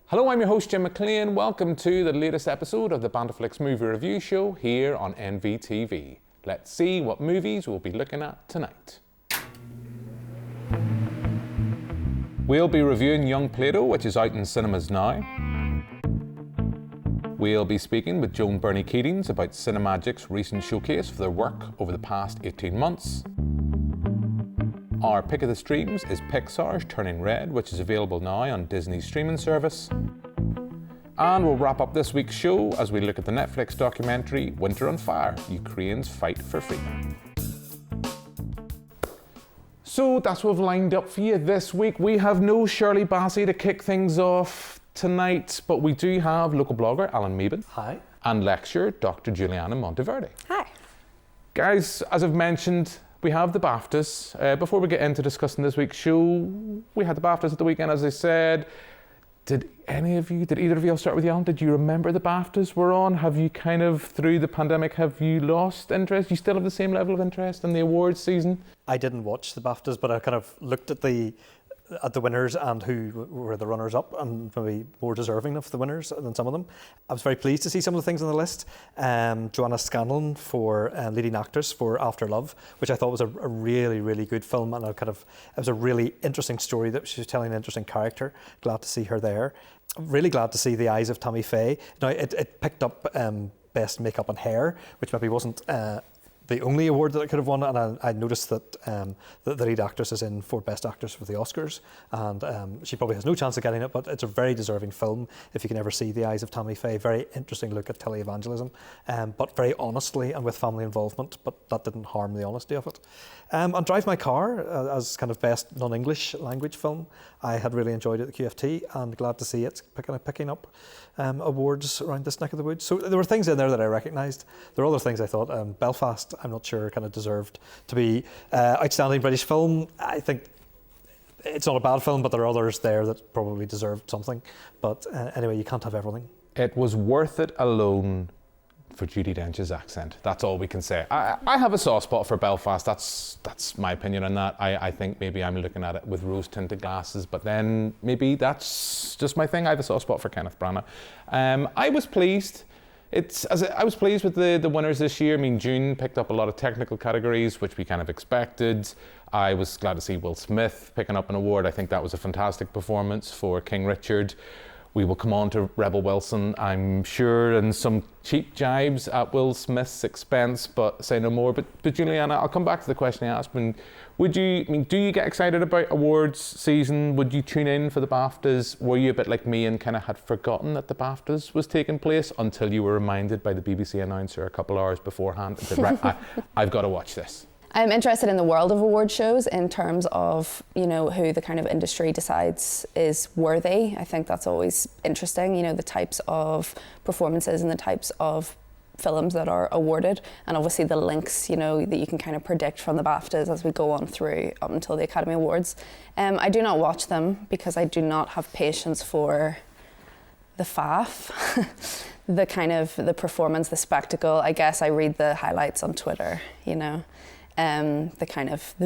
Hello, I'm your host Jim McClean. Welcome to the latest episode of the Banterflix Movie Review Show here on NvTv. Let's see what movies we'll be looking at tonight. We'll be reviewing Young Plato, which is out in cinemas now. We'll be speaking with Joan, Burney, Keatings about Cinemagic's recent showcase for their work over the past 18 months. Our pick of the streams is Pixar's Turning Red, which is available now on Disney's streaming service. And we'll wrap up this week's show as we look at the Netflix documentary Winter on Fire, Ukraine's Fight for Freedom. So that's what we've lined up for you this week. We have no Shirley Bassey to kick things off tonight, but we do have local blogger Alan Meban. Hi. And lecturer Dr Giuliana Monteverde. Hi. Guys, as I've mentioned, we have the BAFTAs. Before we get into discussing this week's show, we had the BAFTAs at the weekend, as I said. Did either of you, I'll start with you, Alan, did you remember the BAFTAs were on? Have you kind of, through the pandemic, have you lost interest? You still have the same level of interest in the awards season? I didn't watch the BAFTAs, but I kind of looked at the winners and who were the runners-up and maybe more deserving of the winners than some of them. I was very pleased to see some of the things on the list. Joanna Scanlon for leading actress for After Love, which I thought was a really, really good film, and it was a really interesting story that she was telling, an interesting character. Glad to see her there. Really glad to see The Eyes of Tammy Faye. Now, it picked up Best Makeup and Hair, which maybe wasn't the only award that it could have won, and I noticed that the lead actress is in for Best Actress for the Oscars, and she probably has no chance of getting it, but it's a very deserving film if you can ever see The Eyes of Tammy Faye. Very interesting look at televangelism, but very honestly and with family involvement, but that didn't harm the honesty of it. And Drive My Car, as kind of best non-English language film, I had really enjoyed it at the QFT, and glad to see it picking up awards around this neck of the woods. So there were things in there that I recognised. There were other things I thought, Belfast, I'm not sure, kind of deserved to be outstanding British film. I think it's not a bad film, but there are others there that probably deserved something. But anyway, you can't have everything. It was worth it alone for Judi Dench's accent. That's all we can say. I have a soft spot for Belfast. That's my opinion on that. I think maybe I'm looking at it with rose-tinted glasses, but then maybe that's just my thing. I have a soft spot for Kenneth Branagh. I was pleased. I was pleased with the winners this year. I mean, June picked up a lot of technical categories, which we kind of expected. I was glad to see Will Smith picking up an award. I think that was a fantastic performance for King Richard. We will come on to Rebel Wilson, I'm sure, and some cheap jibes at Will Smith's expense, but say no more. But Juliana, I'll come back to the question I asked. Do you get excited about awards season? Would you tune in for the BAFTAs? Were you a bit like me and kind of had forgotten that the BAFTAs was taking place until you were reminded by the BBC announcer a couple hours beforehand and said, right, I've got to watch this? I'm interested in the world of award shows in terms of, who the kind of industry decides is worthy. I think that's always interesting, the types of performances and the types of films that are awarded, and obviously the links, that you can kind of predict from the BAFTAs as we go on through up until the Academy Awards. I do not watch them because I do not have patience for the faff, the performance, the spectacle. I guess I read the highlights on Twitter, the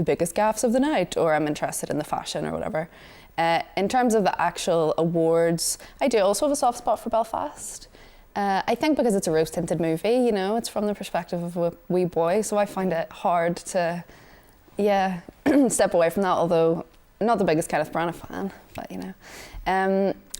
biggest gaffes of the night, or I'm interested in the fashion or whatever. In terms of the actual awards, I do also have a soft spot for Belfast. I think because it's a rose-tinted movie, it's from the perspective of a wee boy, so I find it hard to, step away from that, although I'm not the biggest Kenneth Branagh fan, but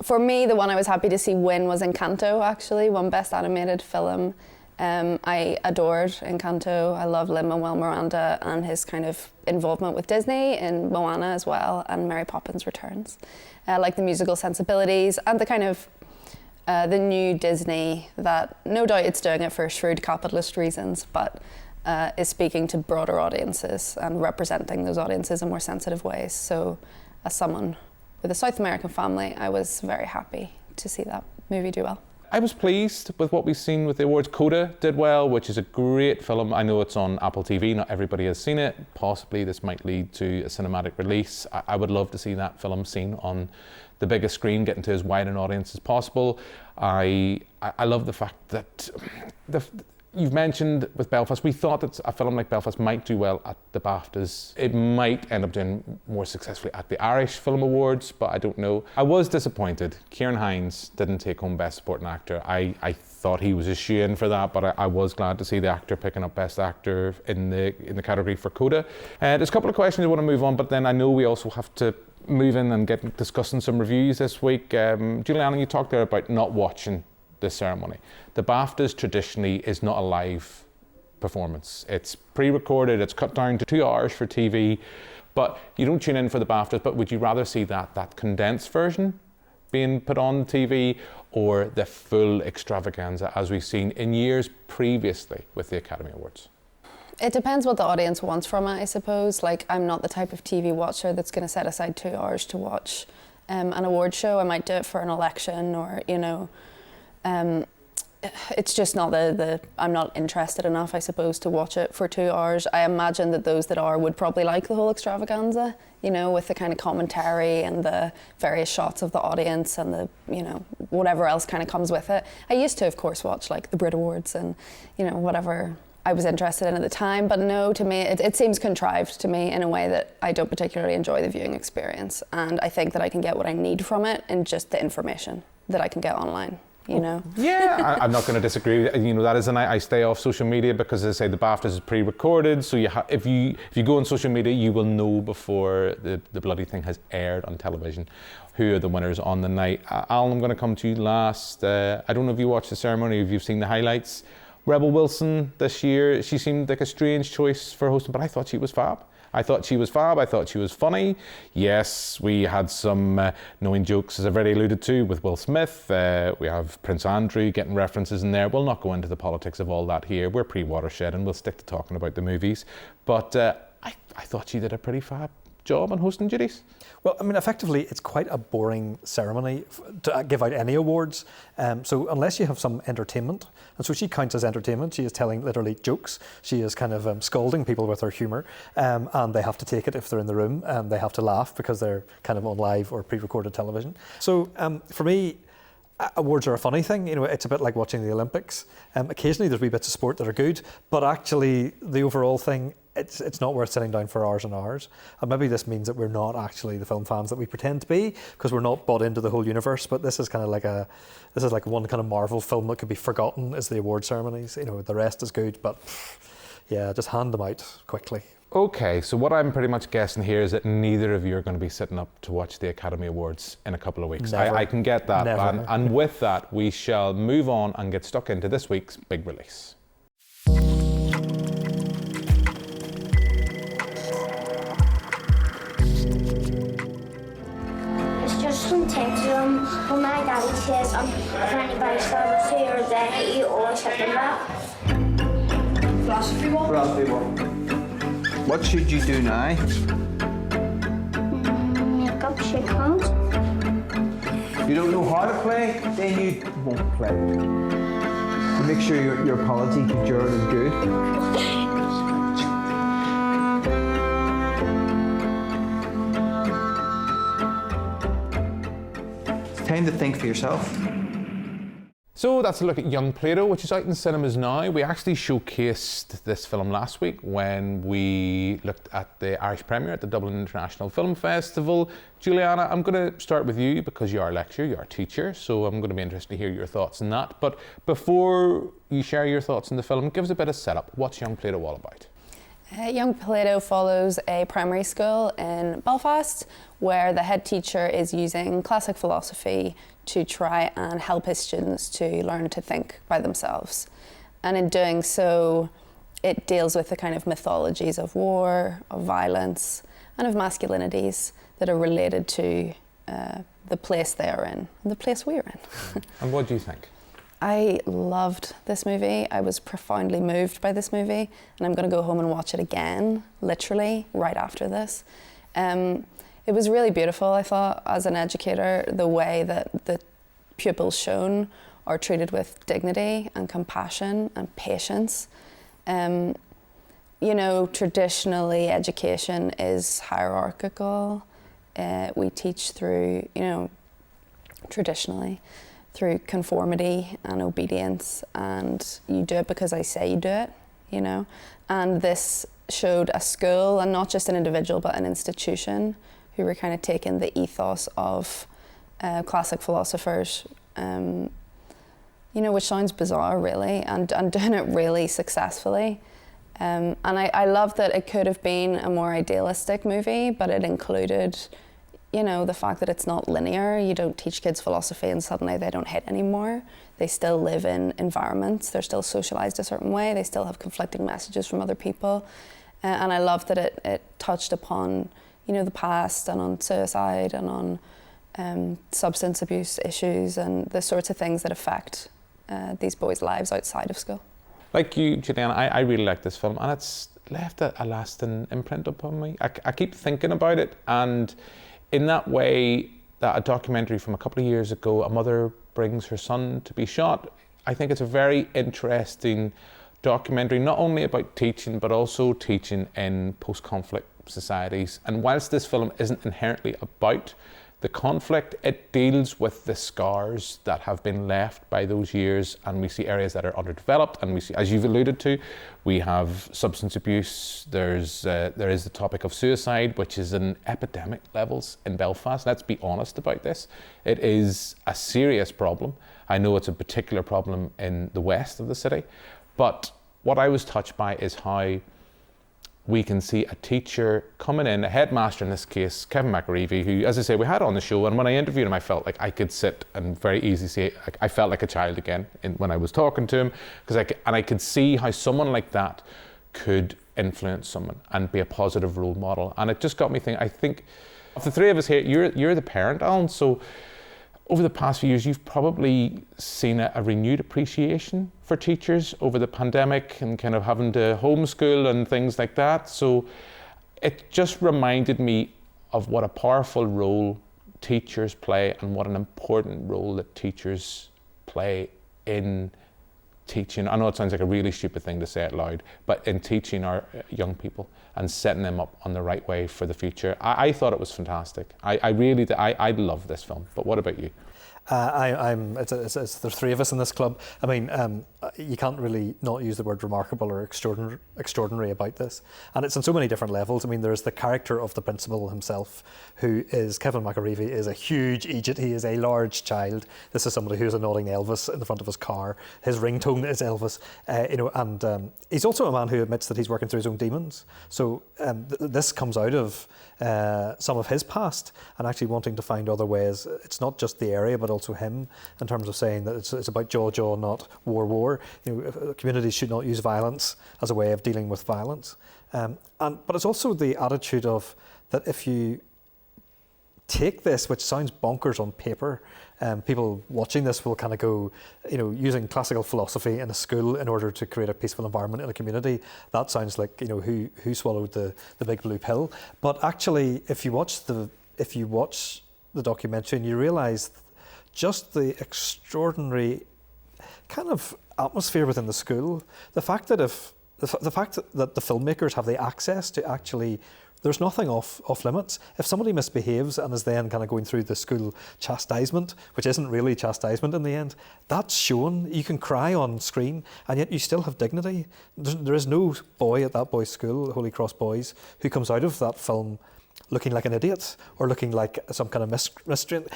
for me, the one I was happy to see win was Encanto, actually, won Best Animated Film. I adored Encanto. I love Lin-Manuel Miranda and his kind of involvement with Disney in Moana as well, and Mary Poppins Returns. I like the musical sensibilities and the kind of the new Disney that no doubt it's doing it for shrewd capitalist reasons, but is speaking to broader audiences and representing those audiences in more sensitive ways. So as someone with a South American family, I was very happy to see that movie do well. I was pleased with what we've seen with the awards. Coda did well, which is a great film. I know it's on Apple TV, not everybody has seen it. Possibly this might lead to a cinematic release. I would love to see that film seen on the biggest screen, getting to as wide an audience as possible. I love the fact that You've mentioned with Belfast, we thought that a film like Belfast might do well at the BAFTAs. It might end up doing more successfully at the Irish Film Awards, but I don't know. I was disappointed. Ciarán Hinds didn't take home Best Supporting Actor. I thought he was a shoo-in for that, but I was glad to see the actor picking up Best Actor in the category for Coda. There's a couple of questions I want to move on, but then I know we also have to move in and get discussing some reviews this week. Giuliana, you talked there about not watching the ceremony. The BAFTAs traditionally is not a live performance. It's pre-recorded, it's cut down to 2 hours for TV, but you don't tune in for the BAFTAs. But would you rather see that condensed version being put on TV, or the full extravaganza as we've seen in years previously with the Academy Awards? It depends what the audience wants from it, I suppose. Like, I'm not the type of TV watcher that's going to set aside 2 hours to watch an award show. I might do it for an election, or, you know, it's just not I'm not interested enough, I suppose, to watch it for 2 hours. I imagine that those that are would probably like the whole extravaganza, you know, with the kind of commentary and the various shots of the audience and the, you know, whatever else kind of comes with it. I used to, of course, watch like the Brit Awards and, you know, whatever I was interested in at the time, but no, to me, it seems contrived to me in a way that I don't particularly enjoy the viewing experience. And I think that I can get what I need from it in just the information that I can get online. You know? Yeah, I'm not going to disagree. You know, that is, and I stay off social media because, as I say, the BAFTAs is pre-recorded. So if you go on social media, you will know before the bloody thing has aired on television who are the winners on the night. Alan, I'm going to come to you last. I don't know if you watched the ceremony, if you've seen the highlights. Rebel Wilson this year, she seemed like a strange choice for hosting, but I thought she was fab. I thought she was funny. Yes, we had some knowing jokes, as I've already alluded to, with Will Smith. We have Prince Andrew getting references in there. We'll not go into the politics of all that here. We're pre-Watershed and we'll stick to talking about the movies. But I thought she did a pretty fab job on hosting duties. Well, I mean, effectively, it's quite a boring ceremony to give out any awards. So unless you have some entertainment, and so she counts as entertainment, she is telling literally jokes. She is kind of scalding people with her humour, and they have to take it if they're in the room, and they have to laugh because they're kind of on live or pre-recorded television. So for me, awards are a funny thing. You know, it's a bit like watching the Olympics. Occasionally there's wee bits of sport that are good, but actually the overall thing, it's not worth sitting down for hours and hours. And maybe this means that we're not actually the film fans that we pretend to be, because we're not bought into the whole universe. But this is kind of like one kind of Marvel film that could be forgotten, is the award ceremonies. You know, the rest is good, but yeah, just hand them out quickly. Okay, so what I'm pretty much guessing here is that neither of you are going to be sitting up to watch the Academy Awards in a couple of weeks. I can get that. And with that, we shall move on and get stuck into this week's big release. It's just sometimes when my daddy says if anybody's father's here or there, you always hit them back. Philosophy one? Philosophy one. What should you do now? Make up shit hands. You don't know how to play, then you won't play. You make sure your apology to Joan is good. It's time to think for yourself. So that's a look at Young Plato, which is out in cinemas now. We actually showcased this film last week when we looked at the Irish premiere at the Dublin International Film Festival. Giuliana, I'm going to start with you because you are a lecturer, you are a teacher, so I'm going to be interested to hear your thoughts on that. But before you share your thoughts on the film, give us a bit of setup. What's Young Plato all about? Young Plato follows a primary school in Belfast where the head teacher is using classic philosophy to try and help his students to learn to think by themselves. And in doing so, it deals with the kind of mythologies of war, of violence, and of masculinities that are related to the place they are in and the place we're in. And what do you think? I loved this movie. I was profoundly moved by this movie, and I'm going to go home and watch it again, literally, right after this. It was really beautiful, I thought, as an educator, the way that the pupils shown are treated with dignity and compassion and patience. You know, traditionally, education is hierarchical. We teach through, you know, traditionally. through conformity and obedience, and you do it because I say you do it, you know. And this showed a school, and not just an individual, but an institution, who were kind of taking the ethos of classic philosophers, you know, which sounds bizarre really, and doing it really successfully. And I love that it could have been a more idealistic movie, but it included, you know, the fact that it's not linear. You don't teach kids philosophy and suddenly they don't hit anymore. They still live in environments, they're still socialized a certain way, they still have conflicting messages from other people. And I love that it touched upon, you know, the past, and on suicide, and on substance abuse issues, and the sorts of things that affect these boys' lives outside of school. Like you, Giuliana, I really like this film, and it's left a lasting imprint upon me. I keep thinking about it, and in that way, that a documentary from a couple of years ago, a mother brings her son to be shot, I think it's a very interesting documentary, not only about teaching, but also teaching in post-conflict societies. And whilst this film isn't inherently about the conflict, it deals with the scars that have been left by those years, and we see areas that are underdeveloped, and we see, as you've alluded to, we have substance abuse, there is the topic of suicide, which is in epidemic levels in Belfast. Let's be honest about this. It is a serious problem. I know it's a particular problem in the west of the city, but what I was touched by is how we can see a teacher coming in, a headmaster in this case, Kevin McClean, who, as I say, we had on the show, and when I interviewed him, I felt like I could sit and very easily say, I felt like a child again when I was talking to him, I could see how someone like that could influence someone and be a positive role model. And it just got me thinking, I think, of the three of us here, you're the parent, Alan, so over the past few years, you've probably seen a renewed appreciation for teachers over the pandemic and kind of having to homeschool and things like that. So it just reminded me of what a powerful role teachers play, and what an important role that teachers play in teaching. I know it sounds like a really stupid thing to say out loud, but in teaching our young people and setting them up on the right way for the future. I thought it was fantastic. I really did. I love this film. But what about you? There's three of us in this club. I mean, you can't really not use the word remarkable or extraordinary about this. And it's on so many different levels. I mean, there's the character of the principal himself, who is Kevin McClean, is a huge Egypt. He is a large child. This is somebody who's nodding Elvis in the front of his car. His ringtone is Elvis. And he's also a man who admits that he's working through his own demons. So this comes out of some of his past, and actually wanting to find other ways. It's not just the area, but also him, in terms of saying that it's about jaw, not war. Communities should not use violence as a way of dealing with violence. But it's also the attitude of that if you take this, which sounds bonkers on paper, people watching this will kind of go, using classical philosophy in a school in order to create a peaceful environment in a community. That sounds like, who swallowed the big blue pill. But actually, if you watch the documentary, and you realise just the extraordinary kind of atmosphere within the school, the fact that the filmmakers have the access to actually, there's nothing off limits. If somebody misbehaves and is then kind of going through the school chastisement, which isn't really chastisement in the end, that's shown. You can cry on screen, and yet you still have dignity. There is no boy at that boys' school, Holy Cross Boys, who comes out of that film looking like an idiot or looking like some kind of miscreant.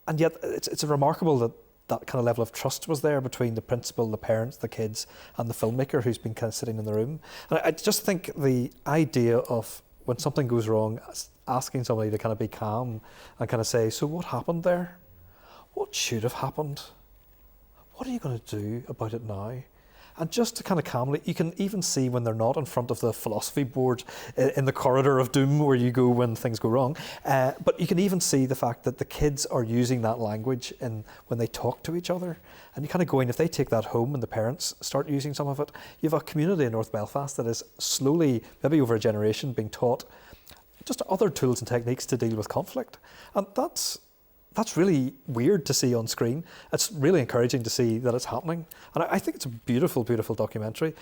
And yet it's remarkable that kind of level of trust was there between the principal, the parents, the kids, and the filmmaker who's been kind of sitting in the room. And I just think the idea of when something goes wrong, asking somebody to kind of be calm and kind of say, so what happened there? What should have happened? What are you going to do about it now? And just to kind of calmly, you can even see when they're not in front of the philosophy board in the corridor of doom where you go when things go wrong. But you can even see the fact that the kids are using that language when they talk to each other. And you kind of going, if they take that home and the parents start using some of it, you have a community in North Belfast that is slowly, maybe over a generation, being taught just other tools and techniques to deal with conflict. And that's really weird to see on screen. It's really encouraging to see that it's happening. And I think it's a beautiful, beautiful documentary,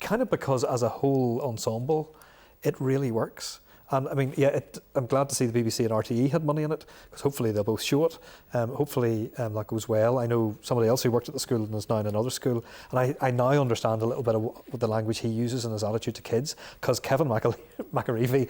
kind of because as a whole ensemble, it really works. And I mean, yeah, I'm glad to see the BBC and RTE had money in it, because hopefully they'll both show it. Hopefully that goes well. I know somebody else who worked at the school and is now in another school, and I now understand a little bit of what the language he uses and his attitude to kids, because Kevin McAreevy,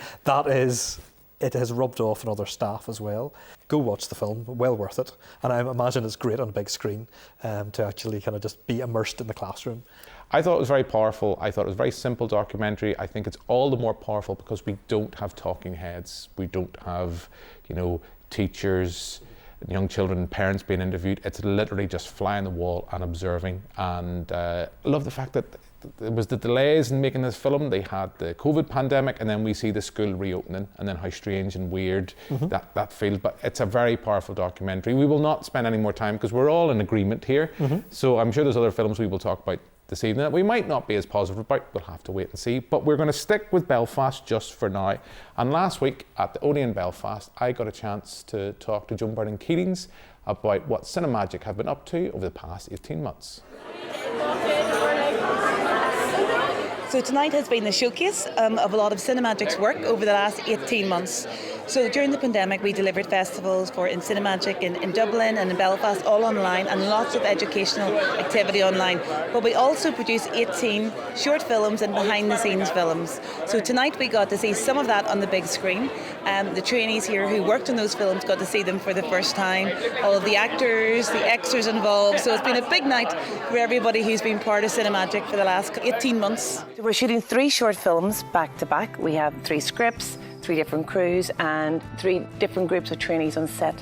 it has rubbed off on other staff as well. Go watch the film, well worth it. And I imagine it's great on a big screen to actually kind of just be immersed in the classroom. I thought it was very powerful. I thought it was a very simple documentary. I think it's all the more powerful because we don't have talking heads. We don't have, teachers, young children, parents being interviewed. It's literally just fly on the wall and observing. And I love the fact that there was the delays in making this film. They had the COVID pandemic, and then we see the school reopening, and then how strange and weird that feels. But it's a very powerful documentary. We will not spend any more time because we're all in agreement here. So I'm sure there's other films we will talk about this evening that we might not be as positive about. We'll have to wait and see. But we're going to stick with Belfast just for now. And last week at the Odeon Belfast, I got a chance to talk to Joan, Burney and Keatings about what Cinemagic have been up to over the past 18 months. So tonight has been the showcase of a lot of Cinemagic's work over the last 18 months. So during the pandemic, we delivered festivals in Cinemagic in Dublin and in Belfast, all online, and lots of educational activity online. But we also produced 18 short films and behind-the-scenes films. So tonight we got to see some of that on the big screen. The trainees here who worked on those films got to see them for the first time. All of the actors, the extras involved. So it's been a big night for everybody who's been part of Cinemagic for the last 18 months. We're shooting 3 short films back to back. We have 3 scripts, 3 different crews and 3 different groups of trainees on set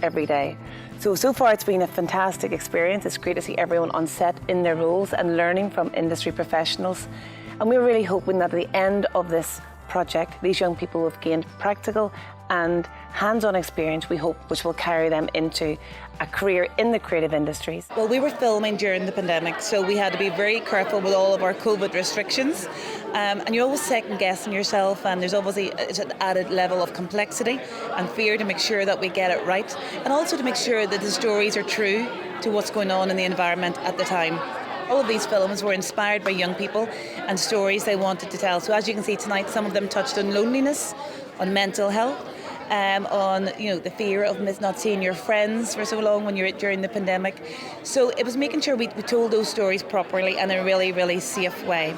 every day. So far it's been a fantastic experience. It's great to see everyone on set in their roles and learning from industry professionals. And we're really hoping that at the end of this project, these young people have gained practical and hands-on experience, we hope, which will carry them into a career in the creative industries. Well, we were filming during the pandemic, so we had to be very careful with all of our COVID restrictions. And you're always second-guessing yourself, and there's obviously an added level of complexity and fear to make sure that we get it right, and also to make sure that the stories are true to what's going on in the environment at the time. All of these films were inspired by young people and stories they wanted to tell. So as you can see tonight, some of them touched on loneliness, on mental health, on the fear of not seeing your friends for so long when you're during the pandemic. So it was making sure we told those stories properly and in a really, really safe way.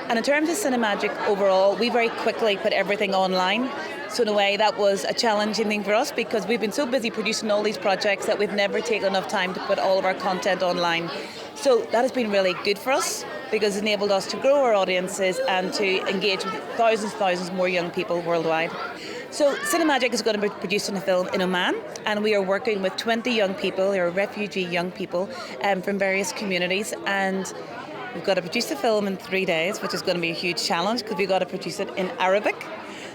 And in terms of Cinemagic overall, we very quickly put everything online. So in a way that was a challenging thing for us because we've been so busy producing all these projects that we've never taken enough time to put all of our content online. So that has been really good for us because it's enabled us to grow our audiences and to engage with thousands more young people worldwide. So Cinemagic is going to be producing a film in Oman, and we are working with 20 young people, or refugee young people from various communities, and we've got to produce the film in 3 days, which is going to be a huge challenge because we've got to produce it in Arabic.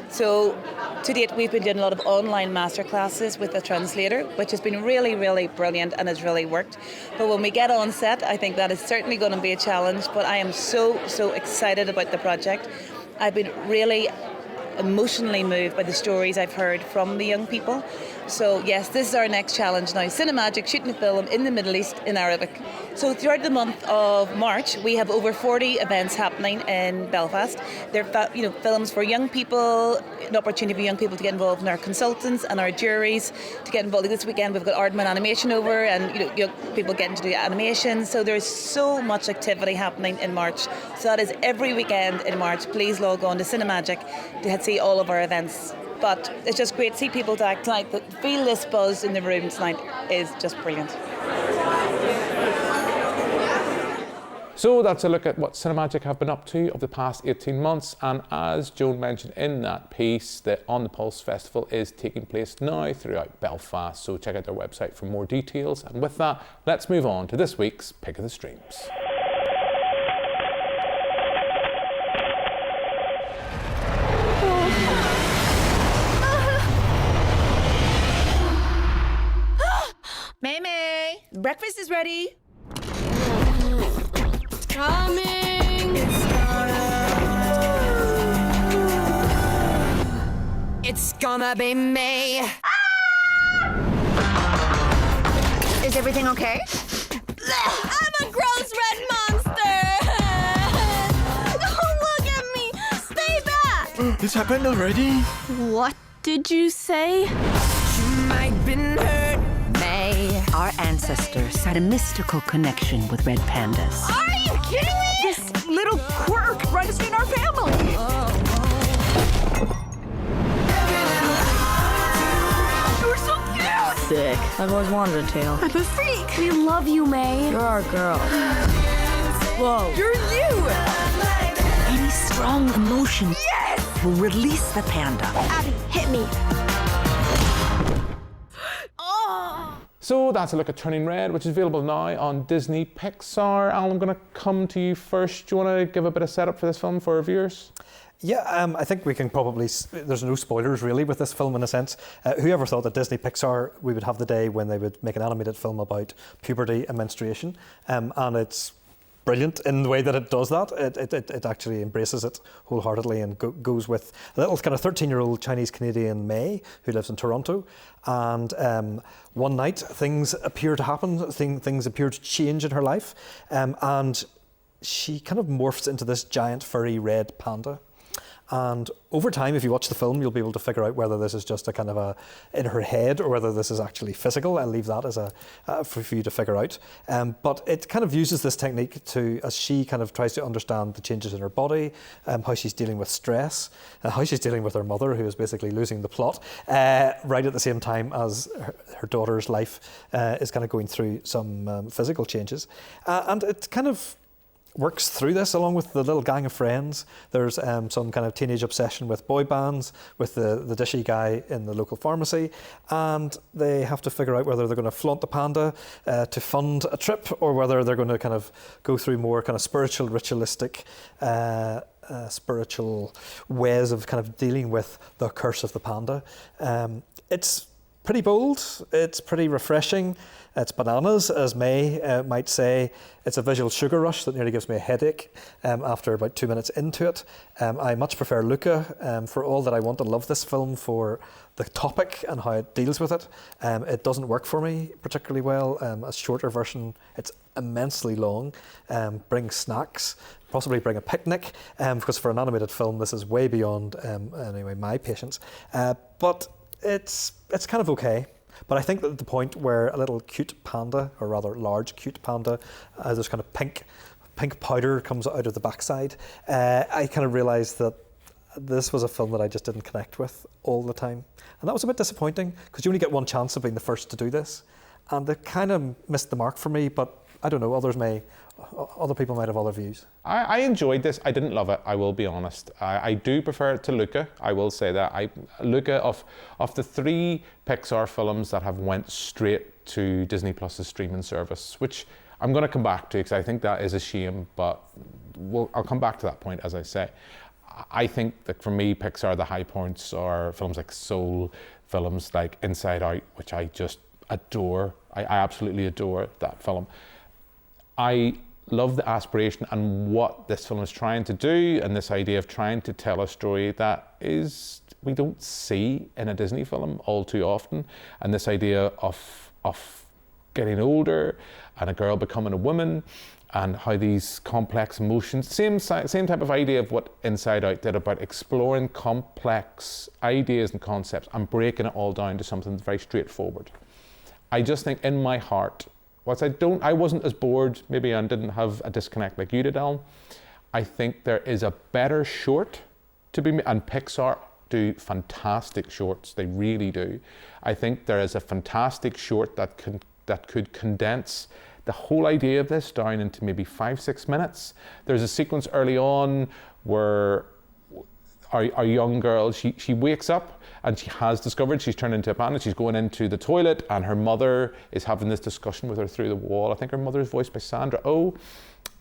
So to date we've been doing a lot of online masterclasses with a translator, which has been really, really brilliant and has really worked. But when we get on set, I think that is certainly going to be a challenge, but I am so excited about the project. I've been really emotionally moved by the stories I've heard from the young people. So yes, this is our next challenge now. Cinemagic shooting a film in the Middle East in Arabic. So throughout the month of March, we have over 40 events happening in Belfast. They're films for young people, an opportunity for young people to get involved in our consultants and our juries, to get involved. This weekend we've got Aardman Animation over and young people getting to do animation. So there's so much activity happening in March. So that is every weekend in March. Please log on to Cinemagic to see all of our events. But it's just great to see people back tonight. Feel this buzz in the room tonight is just brilliant. So that's a look at what Cinemagic have been up to over the past 18 months. And as Joan mentioned in that piece, the On the Pulse Festival is taking place now throughout Belfast. So check out their website for more details. And with that, let's move on to this week's Pick of the Streams. May, breakfast is ready. Coming. It's gonna be me. Is everything okay? I'm a gross red monster. Don't look at me. Stay back. It's happened already? What did you say? You might been hurt, May. Our ancestors had a mystical connection with red pandas. Are you kidding me? This little quirk runs in our family. You're so cute! Sick. I've always wanted a tail. I'm a freak. We love you, May. You're our girl. Whoa. You're you. Any strong emotion Yes. will release the panda. Abby, hit me. So that's a look at Turning Red, which is available now on Disney Pixar. Alan, I'm going to come to you first. Do you want to give a bit of setup for this film for our viewers? Yeah, I think we can probably, there's no spoilers really with this film in a sense. Whoever thought that Disney Pixar, we would have the day when they would make an animated film about puberty and menstruation, and it's brilliant in the way that it does that. It actually embraces it wholeheartedly and goes with a little kind of 13-year-old Chinese-Canadian May who lives in Toronto. And one night things appear to happen, things appear to change in her life. And she kind of morphs into this giant furry red panda. And over time, if you watch the film, you'll be able to figure out whether this is just a kind of a in her head or whether this is actually physical. I'll leave that as for you to figure out. But it kind of uses this technique as she kind of tries to understand the changes in her body, how she's dealing with stress, and how she's dealing with her mother, who is basically losing the plot, right at the same time as her daughter's life is kind of going through some physical changes. And it kind of works through this along with the little gang of friends. There's some kind of teenage obsession with boy bands, with the dishy guy in the local pharmacy, and they have to figure out whether they're going to flaunt the panda to fund a trip or whether they're going to kind of go through more kind of spiritual, ritualistic, spiritual ways of kind of dealing with the curse of the panda. It's pretty bold, it's pretty refreshing. It's bananas, as May might say. It's a visual sugar rush that nearly gives me a headache after about 2 minutes into it. I much prefer Luca for all that I want to love this film for the topic and how it deals with it. It doesn't work for me particularly well. A shorter version, it's immensely long. Bring snacks, possibly bring a picnic, because for an animated film, this is way beyond anyway my patience. But it's kind of okay. But I think that at the point where a little cute panda, or rather large cute panda, there's kind of pink powder comes out of the backside, I kind of realised that this was a film that I just didn't connect with all the time. And that was a bit disappointing, because you only get one chance of being the first to do this. And they kind of missed the mark for me, but I don't know, other people might have other views. I enjoyed this. I didn't love it, I will be honest. I do prefer it to Luca, I will say that. Luca, of the 3 Pixar films that have went straight to Disney Plus's streaming service, which I'm going to come back to because I think that is a shame, but I'll come back to that point as I say. I think that for me, Pixar, the high points are films like Soul, films like Inside Out, which I just adore. I absolutely adore that film. I love the aspiration and what this film is trying to do, and this idea of trying to tell a story that we don't see in a Disney film all too often, and this idea of getting older and a girl becoming a woman and how these complex emotions, same type of idea of what Inside Out did about exploring complex ideas and concepts and breaking it all down to something that's very straightforward. I just think in my heart, whilst I wasn't as bored, maybe I didn't have a disconnect like you did, Alan, I think there is a better short to be made, and Pixar do fantastic shorts, they really do. I think there is a fantastic short that could condense the whole idea of this down into maybe 5-6 minutes. There's a sequence early on where our young girl, she wakes up and she has discovered she's turned into a panda. She's going into the toilet and her mother is having this discussion with her through the wall. I think her mother is voiced by Sandra Oh.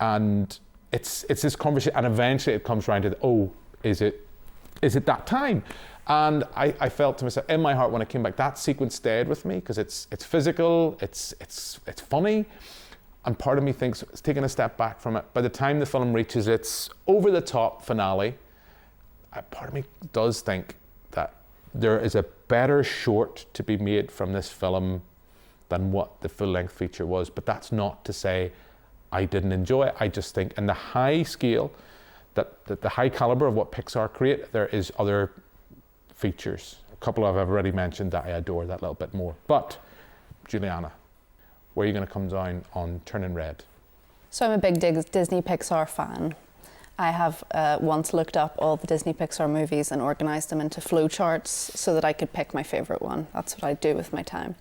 And it's this conversation, and eventually it comes around to is it that time? And I felt to myself in my heart when it came back, that sequence stayed with me because it's physical, it's funny, and part of me thinks it's taking a step back from it. By the time the film reaches its over-the-top finale, part of me does think that there is a better short to be made from this film than what the full-length feature was. But that's not to say I didn't enjoy it. I just think in the high scale the high caliber of what Pixar create, there is other features. A couple I've already mentioned that I adore that little bit more. But, Giuliana, where are you going to come down on Turning Red? So I'm a big Disney Pixar fan. I have once looked up all the Disney Pixar movies and organised them into flowcharts so that I could pick my favourite one. That's what I do with my time.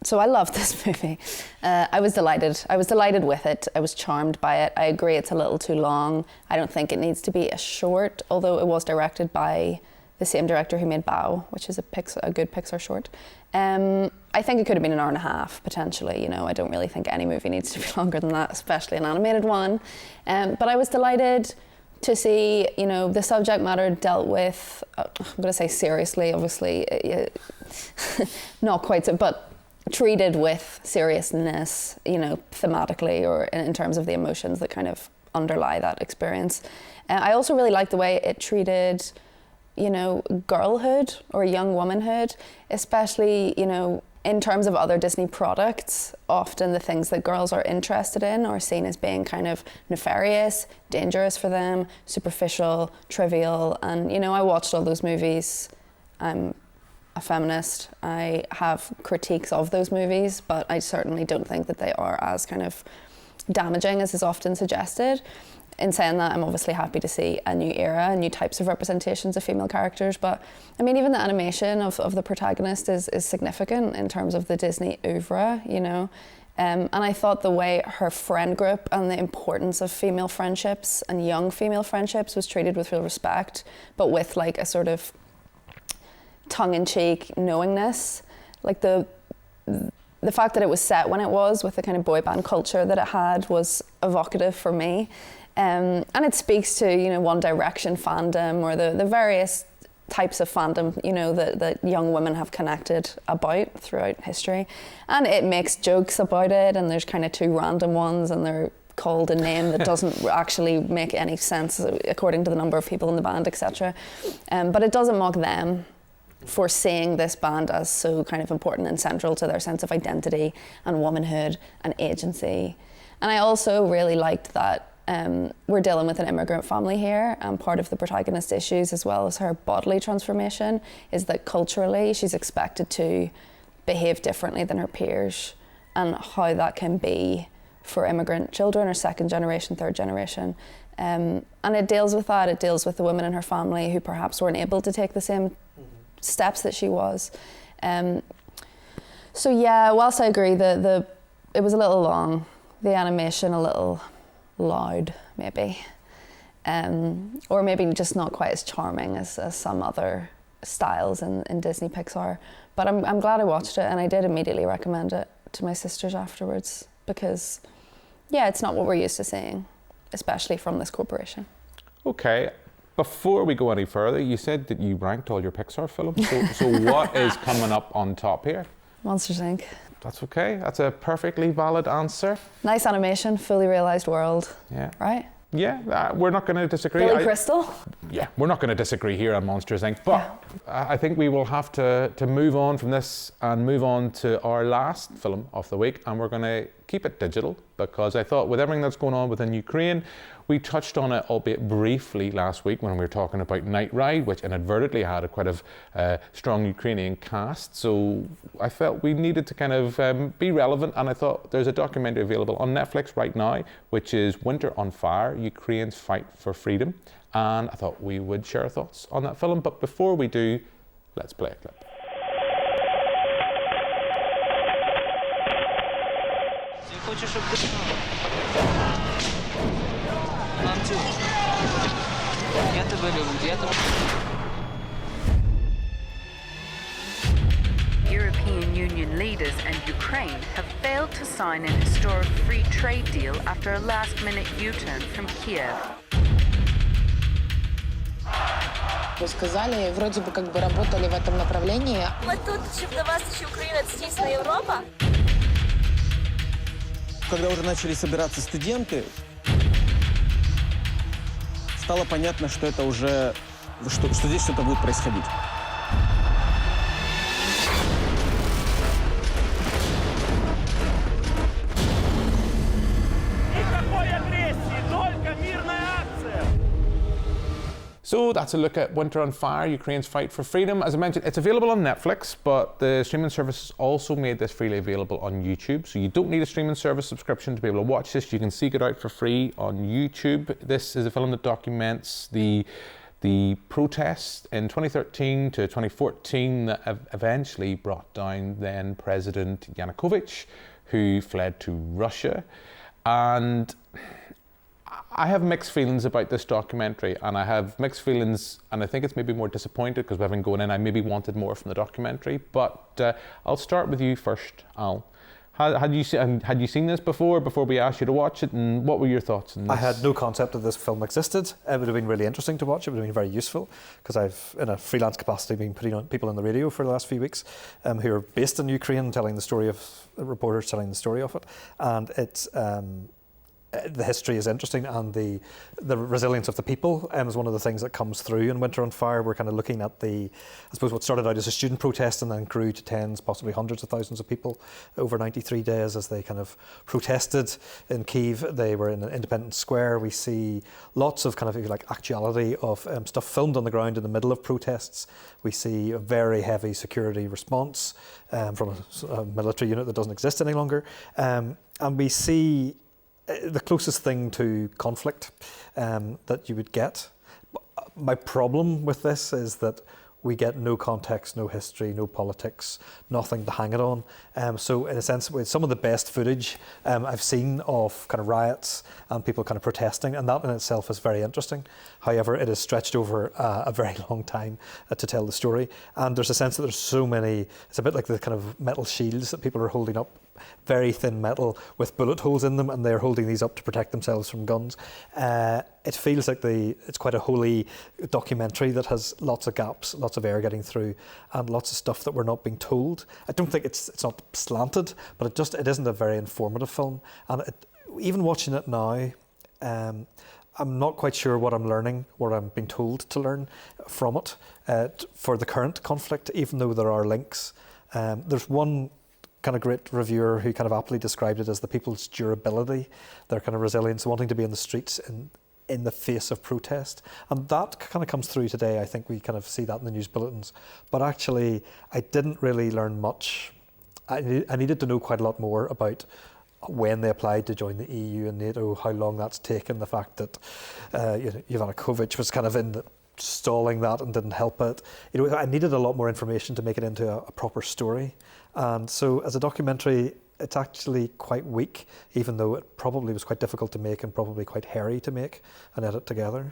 So I love this movie. I was delighted. I was delighted with it. I was charmed by it. I agree it's a little too long. I don't think it needs to be a short, although it was directed by the same director who made Bao, which is a good Pixar short. I think it could have been an hour and a half, potentially. You know, I don't really think any movie needs to be longer than that, especially an animated one. But I was delighted to see, you know, the subject matter dealt with, I'm going to say seriously, obviously, not quite so, but treated with seriousness, you know, thematically or in terms of the emotions that kind of underlie that experience. I also really liked the way it treated, you know, girlhood or young womanhood, especially, you know, in terms of other Disney products. Often the things that girls are interested in are seen as being kind of nefarious, dangerous for them, superficial, trivial. And, you know, I watched all those movies. I'm a feminist. I have critiques of those movies, but I certainly don't think that they are as kind of damaging as is often suggested. In saying that, I'm obviously happy to see a new era, new types of representations of female characters. But I mean, even the animation of the protagonist is significant in terms of the Disney oeuvre, you know. And I thought the way her friend group and the importance of female friendships and young female friendships was treated with real respect, but with like a sort of tongue-in-cheek knowingness. Like the fact that it was set when it was, with the kind of boy band culture that it had, was evocative for me. And it speaks to, you know, One Direction fandom or the various types of fandom, you know, that young women have connected about throughout history. And it makes jokes about it, and there's kind of two random ones, and they're called a name that doesn't actually make any sense according to the number of people in the band, etc. But it doesn't mock them for seeing this band as so kind of important and central to their sense of identity and womanhood and agency. And I also really liked that we're dealing with an immigrant family here, and part of the protagonist's issues, as well as her bodily transformation, is that culturally she's expected to behave differently than her peers, and how that can be for immigrant children or second generation, third generation. And it deals with that. It deals with the women in her family who perhaps weren't able to take the same steps that she was. So yeah, whilst I agree that it was a little long, the animation a little loud, maybe, or maybe just not quite as charming as some other styles in Disney Pixar. But I'm glad I watched it, and I did immediately recommend it to my sisters afterwards, because yeah, it's not what we're used to seeing, especially from this corporation. Okay, before we go any further, you said that you ranked all your Pixar films, so what is coming up on top here? Monsters, Inc. That's okay. That's a perfectly valid answer. Nice animation, fully realised world. Yeah. Right? Yeah, we're not going to disagree. Billy Crystal? Yeah, we're not going to disagree here on Monsters, Inc. But I think we will have to move on from this and move on to our last film of the week. And we're going to keep it digital, because I thought with everything that's going on within Ukraine, we touched on it, albeit briefly, last week when we were talking about Night Ride, which inadvertently had a quite strong Ukrainian cast. So I felt we needed to kind of be relevant, and I thought there's a documentary available on Netflix right now, which is Winter on Fire, Ukraine's Fight for Freedom. And I thought we would share our thoughts on that film. But before we do, let's play a clip. European Union leaders and Ukraine have failed to sign an historic free trade deal after a last-minute U-turn from Kiev. Вы сказали, вроде бы как бы работали в этом направлении. Мы тут, щоб для вас еще Украина, это дійсно Европа. Когда уже начали собираться студенты, стало понятно, что это уже, что здесь что-то будет происходить. Никакой агрессии, только мирная акция! So that's a look at Winter on Fire, Ukraine's fight for freedom. As I mentioned, it's available on Netflix, but the streaming service also made this freely available on YouTube. So you don't need a streaming service subscription to be able to watch this. You can seek it out for free on YouTube. This is a film that documents the protests in 2013 to 2014 that eventually brought down then President Yanukovych, who fled to Russia. And I have mixed feelings about this documentary, and I have mixed feelings, and I think it's maybe more disappointed because we haven't gone in. I maybe wanted more from the documentary, but I'll start with you first, Al. Had you seen this before we asked you to watch it, and what were your thoughts on this? I had no concept that this film existed. It would have been really interesting to watch. It would have been very useful because I've, in a freelance capacity, been putting on people on the radio for the last few weeks who are based in Ukraine, telling the story of reporters telling the story of it, and it's. The history is interesting, and the resilience of the people is one of the things that comes through in Winter on Fire. We're kind of looking at I suppose what started out as a student protest and then grew to tens, possibly hundreds of thousands of people over 93 days as they kind of protested in Kyiv. They were in an Independence Square. We see lots of kind of, if you like, actuality of stuff filmed on the ground in the middle of protests. We see a very heavy security response from a military unit that doesn't exist any longer. And we see the closest thing to conflict that you would get. My problem with this is that we get no context, no history, no politics, nothing to hang it on. So in a sense, with some of the best footage I've seen of kind of riots and people kind of protesting, and that in itself is very interesting. However, it is stretched over a very long time to tell the story. And there's a sense that there's so many, it's a bit like the kind of metal shields that people are holding up, very thin metal with bullet holes in them, and they're holding these up to protect themselves from guns. It feels like it's quite a holy documentary that has lots of gaps, lots of air getting through, and lots of stuff that we're not being told. I don't think it's not slanted, but it isn't a very informative film. And even watching it now, I'm not quite sure what I'm learning, what I'm being told to learn from it for the current conflict, even though there are links. There's one kind of great reviewer who kind of aptly described it as the people's durability, their kind of resilience, wanting to be in the streets in the face of protest. And that kind of comes through today. I think we kind of see that in the news bulletins. But actually, I didn't really learn much. I needed to know quite a lot more about when they applied to join the EU and NATO, how long that's taken, the fact that Yanukovych was kind of stalling that and didn't help it. I needed a lot more information to make it into a proper story. And so as a documentary, it's actually quite weak, even though it probably was quite difficult to make and probably quite hairy to make and edit together.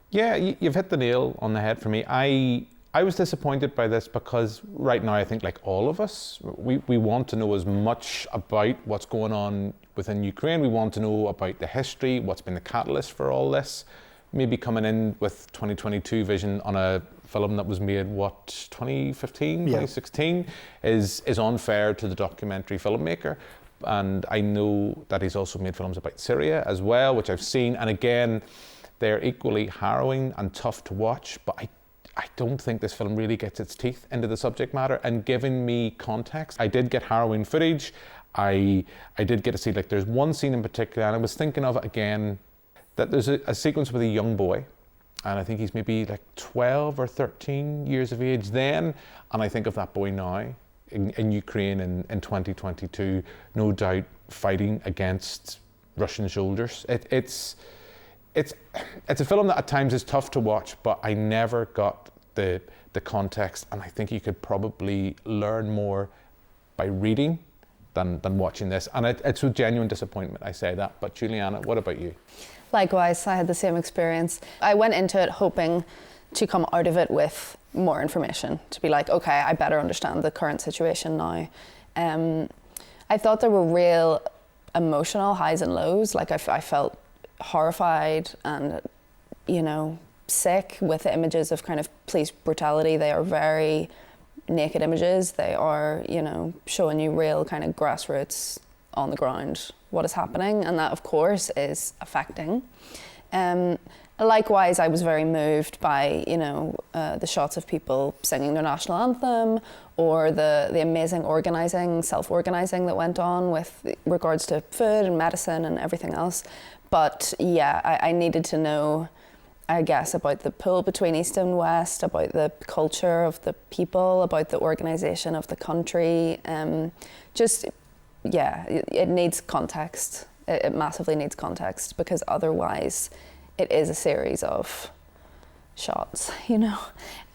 Yeah, you've hit the nail on the head for me. I was disappointed by this because right now I think, like all of us, we want to know as much about what's going on within Ukraine. We want to know about the history, what's been the catalyst for all this. Maybe coming in with 2022 vision on a film that was made, 2015, 2016, is unfair to the documentary filmmaker. And I know that he's also made films about Syria as well, which I've seen. And again, they're equally harrowing and tough to watch, but I don't think this film really gets its teeth into the subject matter and giving me context. I did get harrowing footage. I did get to see, there's one scene in particular, and I was thinking of it again, that there's a sequence with a young boy, and I think he's maybe 12 or 13 years of age then, and I think of that boy now in Ukraine in 2022, no doubt fighting against Russian soldiers. It's a film that at times is tough to watch, but I never got the context, and I think you could probably learn more by reading than watching this. And it's with genuine disappointment I say that. But Giuliana, what about you? Likewise, I had the same experience. I went into it hoping to come out of it with more information, to be like, okay, I better understand the current situation now. I thought there were real emotional highs and lows. I felt horrified and, sick with the images of kind of police brutality. They are very naked images. They are, showing you real kind of grassroots on the ground what is happening, and that of course is affecting. Likewise, I was very moved by the shots of people singing their national anthem, or the amazing self-organising that went on with regards to food and medicine and everything else. But yeah, I needed to know I guess, about the pull between East and West, about the culture of the people, about the organisation of the country. It needs context. It massively needs context, because otherwise it is a series of shots, you know.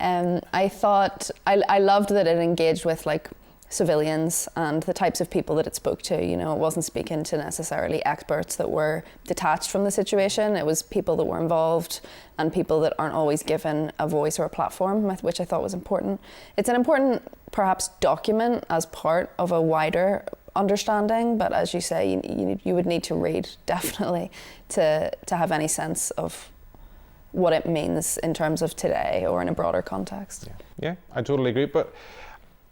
I thought, I loved that it engaged with like civilians and the types of people that it spoke to. You know, it wasn't speaking to necessarily experts that were detached from the situation. It was people that were involved and people that aren't always given a voice or a platform, which I thought was important. It's an important, perhaps, document as part of a wider understanding, but as you say, you would need to read, definitely, to have any sense of what it means in terms of today or in a broader context. Yeah, I totally agree. But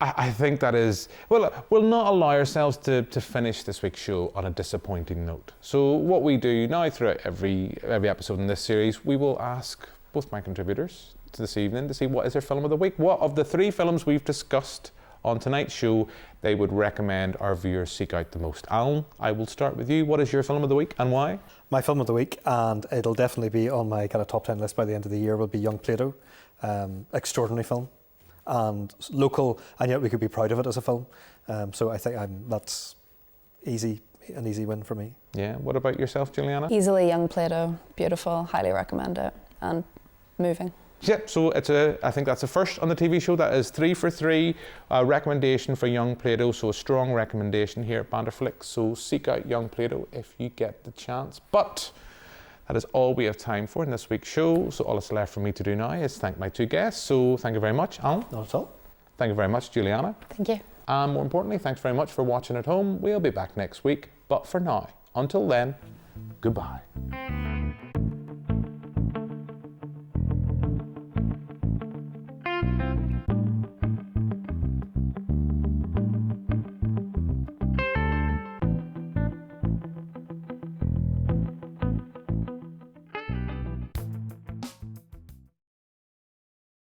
I think that is, well, we'll not allow ourselves to finish this week's show on a disappointing note. So what we do now throughout every episode in this series, we will ask both my contributors this evening to see what is their film of the week. What of the 3 films we've discussed on tonight's show they would recommend our viewers seek out the most. Alan, I will start with you. What is your film of the week and why? My film of the week, and it'll definitely be on my kind of top 10 list by the end of the year, will be Young Plato. Extraordinary film and local, and yet we could be proud of it as a film. So I think that's an easy win for me. Yeah. What about yourself, Giuliana? Easily Young Plato. Beautiful. Highly recommend it. And moving. Yep, so I think that's the first on the TV show. That is 3 for 3 recommendation for Young Plato. So a strong recommendation here at Banderflix. So seek out Young Plato if you get the chance. But that is all we have time for in this week's show. So all that's left for me to do now is thank my 2 guests. So thank you very much, Alan. Not at all. Thank you very much, Giuliana. Thank you. And more importantly, thanks very much for watching at home. We'll be back next week. But for now, until then, goodbye.